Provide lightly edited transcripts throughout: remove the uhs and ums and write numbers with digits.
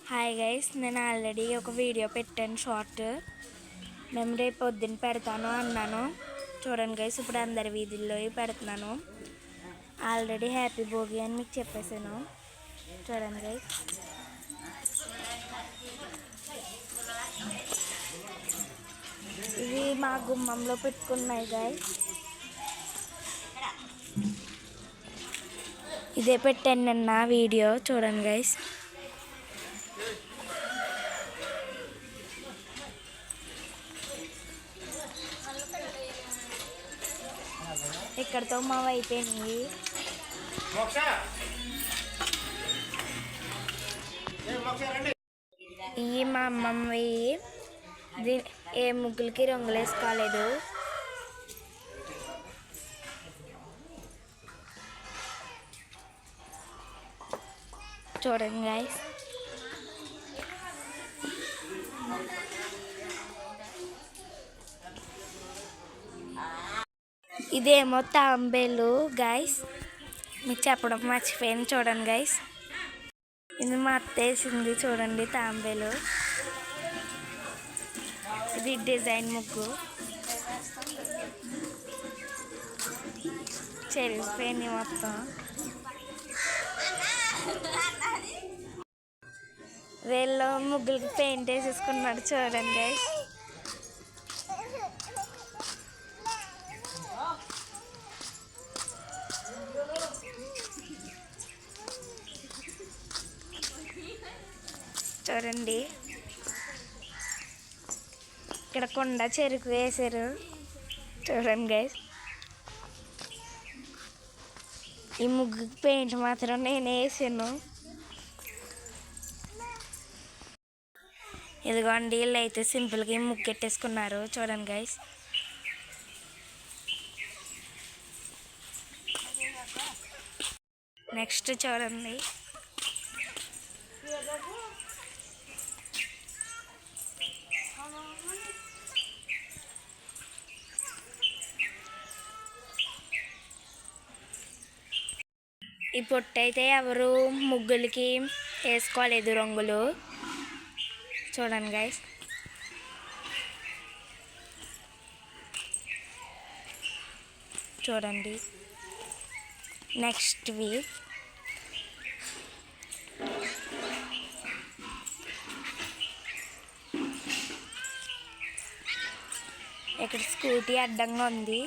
Hi guys, నేను already ఒక video పెట్టాను షార్ట్. మేము రేపు పొద్దున్న పెడతాను అన్నాను. చూడండి గైస్, ఇప్పుడు అందరి వీధుల్లో పెడుతున్నాను. ఆల్రెడీ హ్యాపీ భోగి అని మీకు చెప్పేసాను. చూడండి గైస్, ఇవి మా గుమ్మంలో పెట్టుకున్నాయి గైస్. ఇదే పెట్టాను నిన్న వీడియో. చూడండి గైస్, ఇక్కడతో మా అయిపోయినాయి. ఇవి మా అమ్మమ్మవి. ఏ ముగ్గులకి రంగులు వేసుకోలేదు. చూడండి గైస్, ఇదేమో తాంబేలు గైస్. మీకు చెప్పడం మర్చిపోయాను. చూడండి గైస్, ఇది మా అత్త వేసింది. చూడండి తాంబేలు. ఇది డిజైన్ ముగ్గు. చెరిగిపోయింది మొత్తం. వీళ్ళు ముగ్గులకి పెయింట్ వేసేసుకున్నాడు. చూడండి గైస్, చూడండి ఇక్కడ కొండ చెరుకు వేసారు. చూడండి గైస్, ఈ ముగ్గుకి పెయింట్ మాత్రం నేనే వేసాను. ఇదిగోండి, వీళ్ళు అయితే సింపుల్గా ముగ్గు పెట్టేసుకున్నారు. చూడండి గైస్, నెక్స్ట్ చూడండి, ఈ పొట్టు అయితే ఎవరు ముగ్గులకి వేసుకోలేదు రంగులు. చూడండి గైస్, చూడండి నెక్స్ట్వి. ఇక్కడ స్కూటీ అడ్డంగా ఉంది.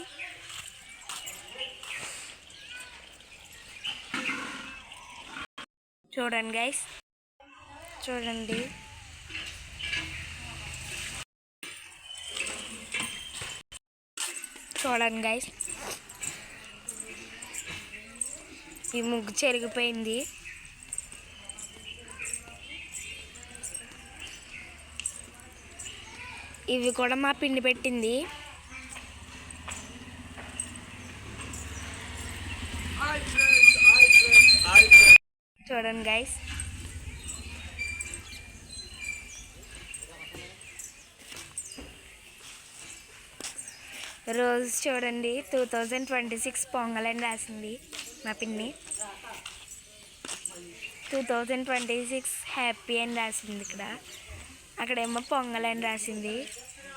చూడండి గైస్, చూడండి చూడండి గైస్, ఈ ముగ్గు చెరిగిపోయింది. ఇవి కూడా మా పిండి పెట్టింది. చూడండి గైస్, రోజు చూడండి 2026 పొంగల్ అని రాసింది మా పిన్ని. 2026 హ్యాపీ అని రాసింది ఇక్కడ. అక్కడేమో పొంగల్ అని రాసింది.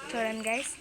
చూడండి గైస్.